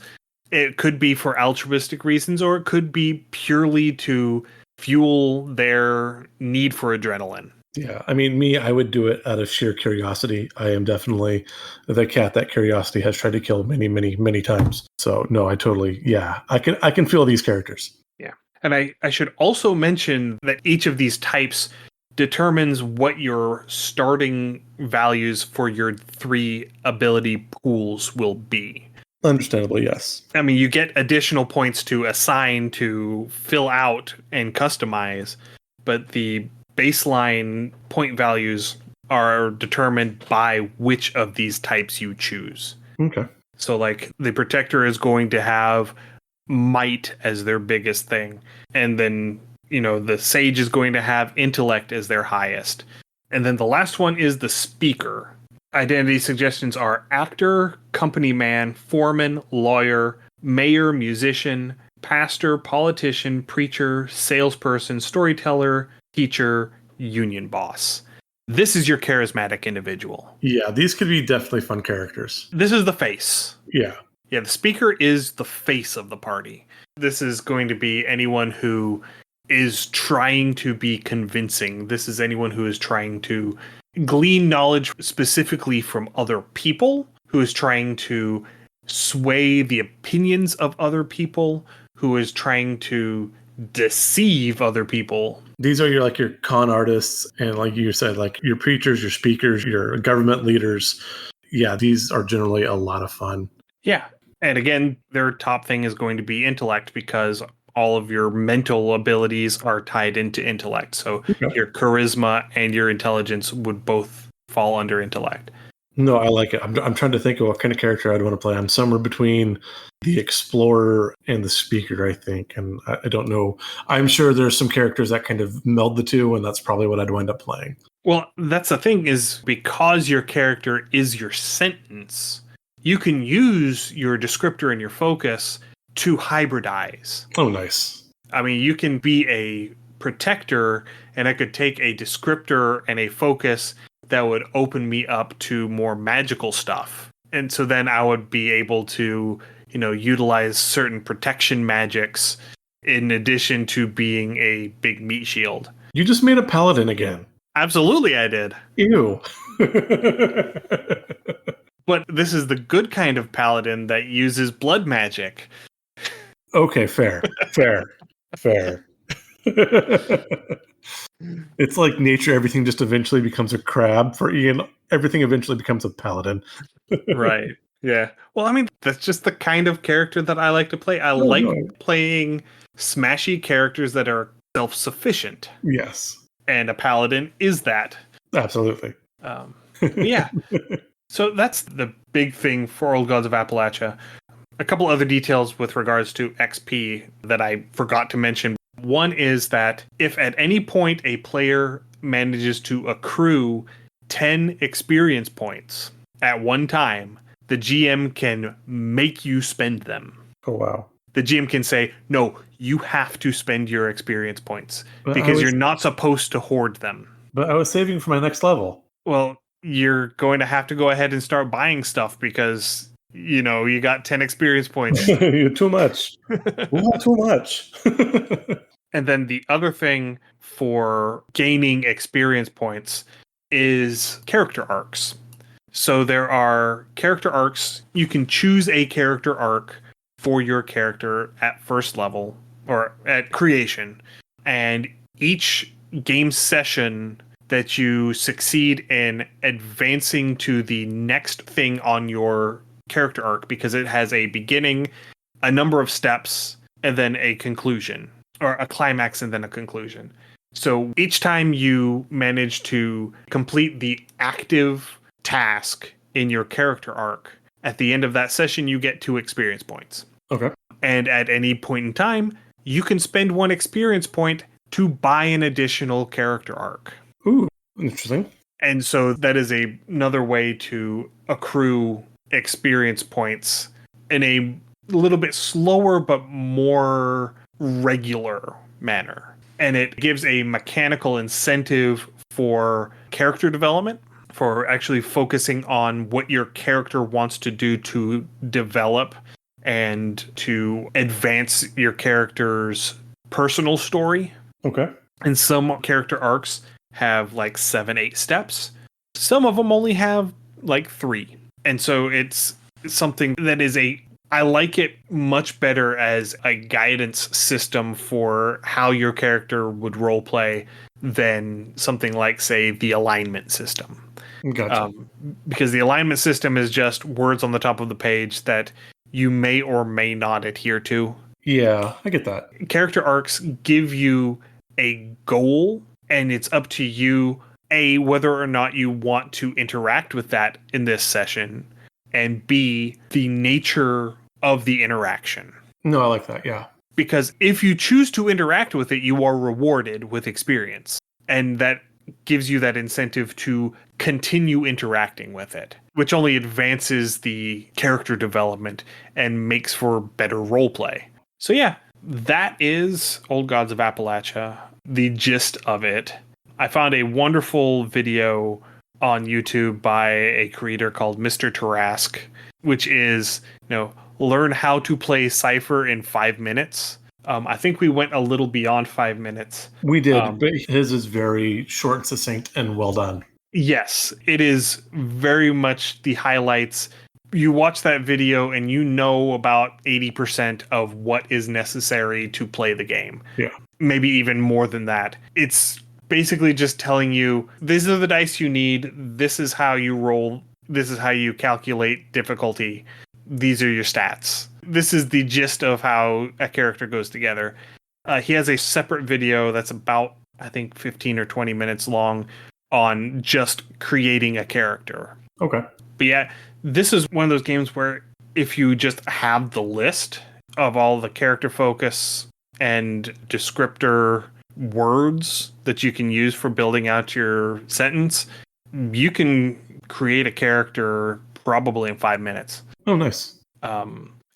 It could be for altruistic reasons, or it could be purely to fuel their need for adrenaline. Yeah, I mean, I would do it out of sheer curiosity. I am definitely the cat that curiosity has tried to kill many, many, many times. So no, I can feel these characters. Yeah. And I should also mention that each of these types determines what your starting values for your 3 ability pools will be. Understandably, yes. I mean, you get additional points to assign, to fill out, and customize, but the baseline point values are determined by which of these types you choose. Okay. So, like, the Protector is going to have might as their biggest thing, and then the Sage is going to have intellect as their highest. And then the last one is the Speaker. Identity suggestions are actor, company man, foreman, lawyer, mayor, musician, pastor, politician, preacher, salesperson, storyteller, teacher, union boss. This is your charismatic individual. Yeah, these could be definitely fun characters. This is the face. Yeah. Yeah, the Speaker is the face of the party. This is going to be anyone who is trying to be convincing. This is anyone who is trying to glean knowledge specifically from other people, who is trying to sway the opinions of other people, who is trying to deceive other people. These are your con artists, and like you said, like your preachers, your speakers, your government leaders. Yeah, these are generally a lot of fun. Yeah. And again, their top thing is going to be intellect because all of your mental abilities are tied into intellect. So your charisma and your intelligence would both fall under intellect. No, I like it. I'm trying to think of what kind of character I'd want to play. I'm somewhere between the explorer and the speaker, I think. And I don't know. I'm sure there's some characters that kind of meld the two, and that's probably what I'd wind up playing. Well, that's the thing is because your character is your sentence, you can use your descriptor and your focus to hybridize. Oh, nice. I mean, you can be a protector, and I could take a descriptor and a focus that would open me up to more magical stuff. And so then I would be able to, utilize certain protection magics in addition to being a big meat shield. You just made a paladin again. Absolutely, I did. Ew. But this is the good kind of paladin that uses blood magic. Okay, fair. It's like nature, everything just eventually becomes a crab. For Ian, everything eventually becomes a paladin. Right. Yeah. Well, I mean, that's just the kind of character that I like to play. I like playing smashy characters that are self-sufficient. Yes. And a paladin is that. Absolutely. Yeah. So that's the big thing for Old Gods of Appalachia. A couple other details with regards to XP that I forgot to mention. One is that if at any point a player manages to accrue 10 experience points at one time, the GM can make you spend them. Oh, wow. The GM can say, no, you have to spend your experience points because you're not supposed to hoard them. But I was saving for my next level. Well, you're going to have to go ahead and start buying stuff because, you got 10 experience points. You're too much. Not too much. And then the other thing for gaining experience points is character arcs. So there are character arcs. You can choose a character arc for your character at first level or at creation. And each game session that you succeed in advancing to the next thing on your character arc, because it has a beginning, a number of steps, and then a conclusion, or a climax and then a conclusion. So each time you manage to complete the active task in your character arc, at the end of that session, you get 2 experience points. Okay. And at any point in time, you can spend 1 experience point to buy an additional character arc. Ooh, interesting. And so that is another way to accrue experience points in a little bit slower but more regular manner. And it gives a mechanical incentive for character development, for actually focusing on what your character wants to do to develop and to advance your character's personal story. Okay. And some character arcs have like 7-8 steps. Some of them only have like 3. And so it's something that is I like it much better as a guidance system for how your character would roleplay than something like, say, the alignment system. Gotcha. Because the alignment system is just words on the top of the page that you may or may not adhere to. Yeah, I get that. Character arcs give you a goal, and it's up to you, A, whether or not you want to interact with that in this session, and B, the nature of the interaction. No, I like that, yeah. Because if you choose to interact with it, you are rewarded with experience. And that gives you that incentive to continue interacting with it, which only advances the character development and makes for better roleplay. So yeah, that is Old Gods of Appalachia, the gist of it. I found a wonderful video on YouTube by a creator called Mr. Tarask, which is, learn how to play Cypher in 5 minutes. I think we went a little beyond 5 minutes. We did, but his is very short and succinct and well done. Yes, it is very much the highlights. you watch that video and you know about 80% of what is necessary to play the game. Yeah. Maybe even more than that. It's basically just telling you, these are the dice you need. This is how you roll. This is how you calculate difficulty. These are your stats. This is the gist of how a character goes together. He has a separate video that's about, I think, 15 or 20 minutes long on just creating a character. Okay. But yeah, this is one of those games where if you just have the list of all the character focus and descriptor words that you can use for building out your sentence, you can create a character probably in 5 minutes. Oh, nice.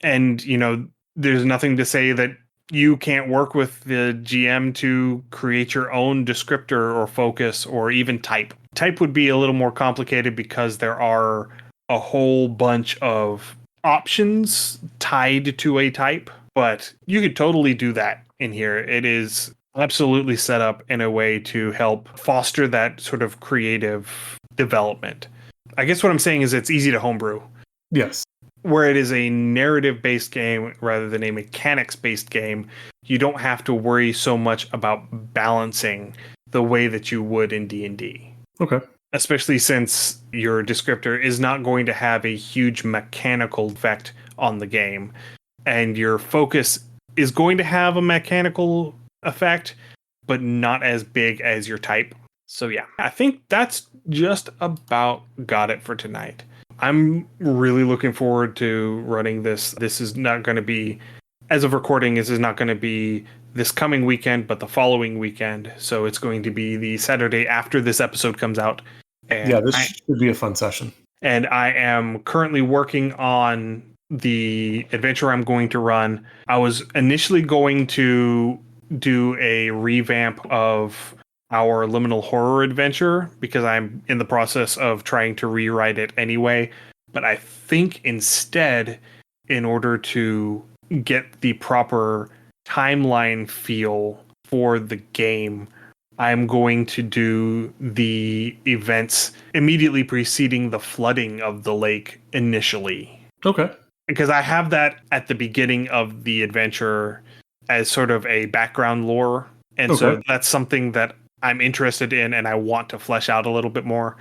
And, you know, there's nothing to say that you can't work with the GM to create your own descriptor or focus or even type. Type would be a little more complicated because there are a whole bunch of options tied to a type, but you could totally do that in here. It is absolutely set up in a way to help foster that sort of creative development. I guess what I'm saying is it's easy to homebrew. Yes. Where it is a narrative-based game rather than a mechanics-based game, you don't have to worry so much about balancing the way that you would in D&D. Okay. Especially since your descriptor is not going to have a huge mechanical effect on the game, and your focus is going to have a mechanical effect, but not as big as your type. So yeah, I think that's just about got it for tonight. I'm really looking forward to running this. This is not going to be, as of recording, this is not going to be this coming weekend, but the following weekend. So it's going to be the Saturday after this episode comes out. And yeah, this should be a fun session. And I am currently working on the adventure I'm going to run. I was initially going to do a revamp of our liminal horror adventure because I'm in the process of trying to rewrite it anyway. But I think instead, in order to get the proper timeline feel for the game, I'm going to do the events immediately preceding the flooding of the lake initially. Okay. Because I have that at the beginning of the adventure as sort of a background lore. And so that's something that I'm interested in and I want to flesh out a little bit more.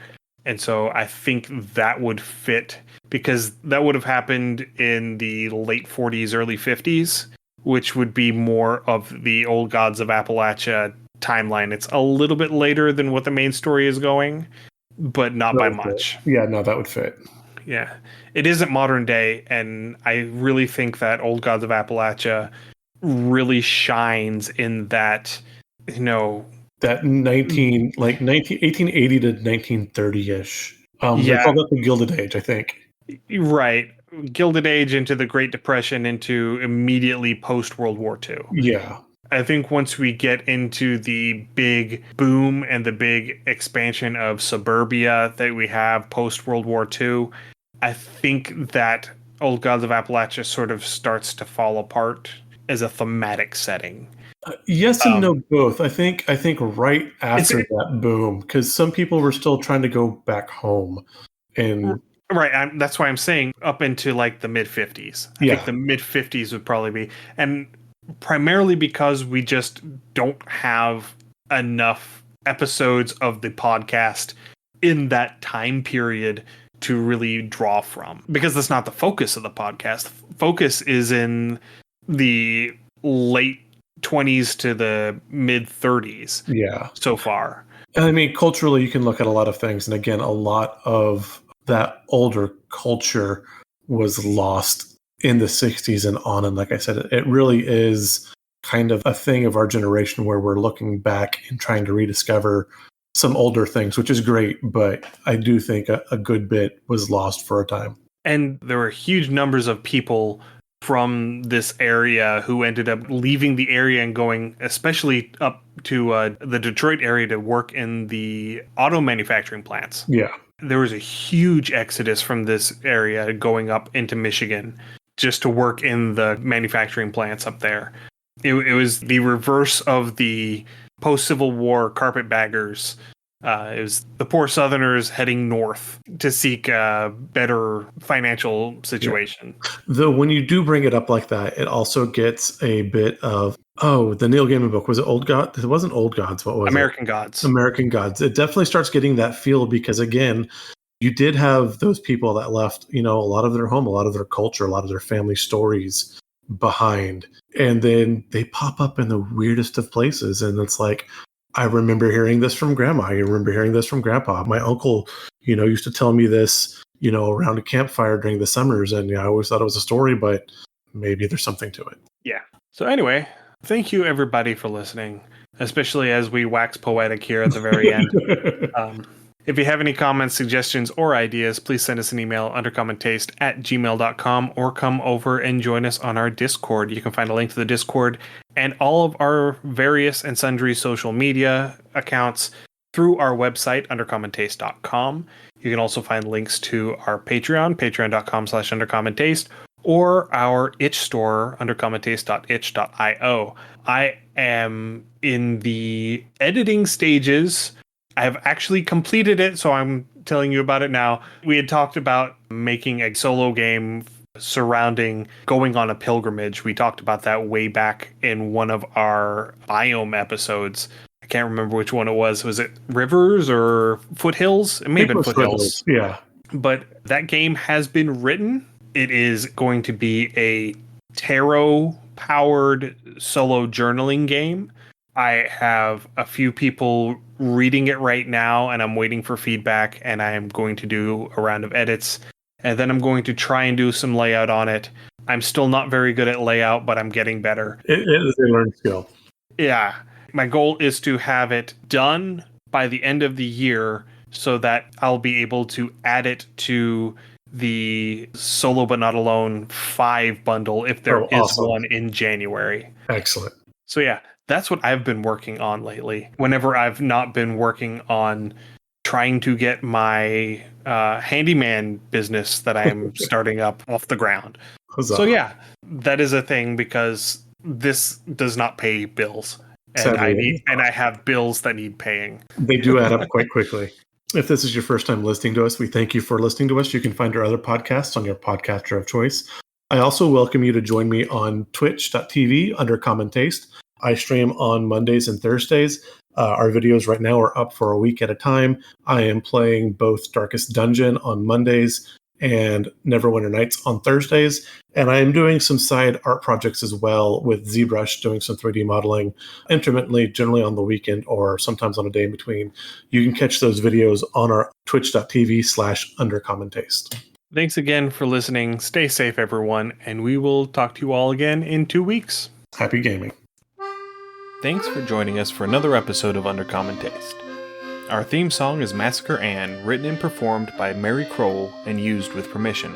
And so I think that would fit because that would have happened in the late 40s, early 50s, which would be more of the Old Gods of Appalachia timeline. It's a little bit later than what the main story is going, but not by much. Yeah, no, that would fit. Yeah. It isn't modern day, and I really think that Old Gods of Appalachia really shines in that, you know, that 1880 to 1930-ish. They call that the Gilded Age, I think. Right. Gilded Age into the Great Depression into immediately post-World War II. Yeah. I think once we get into the big boom and the big expansion of suburbia that we have post-World War II, I think that Old Gods of Appalachia sort of starts to fall apart as a thematic setting. Yes and no, both. I think right after that boom, because some people were still trying to go back home, and right. That's why I'm saying up into like the mid 50s. I think the mid 50s would probably be, and primarily because we just don't have enough episodes of the podcast in that time period to really draw from, because that's not the focus of the podcast. Focus is in the late 20s to the mid 30s. Yeah. So far. And I mean, culturally, you can look at a lot of things. And again, a lot of that older culture was lost in the 60s and on. And like I said, it really is kind of a thing of our generation where we're looking back and trying to rediscover some older things, which is great. But I do think a good bit was lost for a time. And there were huge numbers of people from this area who ended up leaving the area and going, especially up to the Detroit area, to work in the auto manufacturing plants. Yeah. There was a huge exodus from this area going up into Michigan just to work in the manufacturing plants up there. It was the reverse of the post-Civil War carpetbaggers It was the poor Southerners heading north to seek a better financial situation. Though when you do bring it up like that, it also gets a bit of, the Neil Gaiman book. Was it Old Gods? It wasn't Old Gods. What was American Gods. American Gods. It definitely starts getting that feel because, again, you did have those people that left, a lot of their home, a lot of their culture, a lot of their family stories behind. And then they pop up in the weirdest of places. And it's like, I remember hearing this from grandma. I remember hearing this from grandpa. My uncle, used to tell me this, around a campfire during the summers. And I always thought it was a story, but maybe there's something to it. Yeah. So anyway, thank you everybody for listening, especially as we wax poetic here at the very end. If you have any comments, suggestions, or ideas, please send us an email, undercommontaste@gmail.com, or come over and join us on our Discord. You can find a link to the Discord and all of our various and sundry social media accounts through our website, undercommontaste.com. You can also find links to our Patreon, patreon.com/undercommontaste, or our itch store, undercommontaste.itch.io. I am in the editing stages. I have actually completed it, so I'm telling you about it now. We had talked about making a solo game surrounding going on a pilgrimage. We talked about that way back in one of our biome episodes. I can't remember which one it was. Was it Rivers or Foothills? It may have been Foothills. Yeah. But that game has been written. It is going to be a tarot-powered solo journaling game. I have a few people reading it right now, and I'm waiting for feedback, and I am going to do a round of edits, and then I'm going to try and do some layout on it. I'm still not very good at layout, but I'm getting better. It is a learned skill. Yeah. My goal is to have it done by the end of the year so that I'll be able to add it to the Solo But Not Alone 5 bundle if there is one in January. Excellent. So yeah, that's what I've been working on lately. Whenever I've not been working on trying to get my handyman business that I'm starting up off the ground. Huzzah. So yeah, that is a thing because this does not pay bills. And I have bills that need paying. They do add up quite quickly. If this is your first time listening to us, we thank you for listening to us. You can find our other podcasts on your podcatcher of choice. I also welcome you to join me on twitch.tv under Common Taste. I stream on Mondays and Thursdays. Our videos right now are up for a week at a time. I am playing both Darkest Dungeon on Mondays and Neverwinter Nights on Thursdays. And I am doing some side art projects as well with ZBrush, doing some 3D modeling intermittently, generally on the weekend or sometimes on a day in between. You can catch those videos on our twitch.tv/undercommontaste. Thanks again for listening. Stay safe, everyone, and we will talk to you all again in 2 weeks. Happy gaming. Thanks for joining us for another episode of Undercommon Taste. Our theme song is Massacre Ann, written and performed by Mary Kroll and used with permission.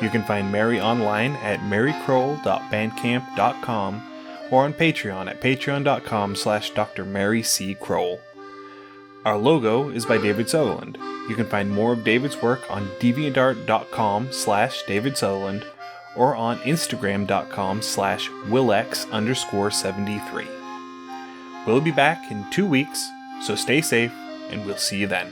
You can find Mary online at marykroll.bandcamp.com or on Patreon at patreon.com/Dr. Mary C. Kroll. Our logo is by David Sutherland. You can find more of David's work on deviantart.com/David Sutherland or on instagram.com/Willex_73. We'll be back in 2 weeks, so stay safe, and we'll see you then.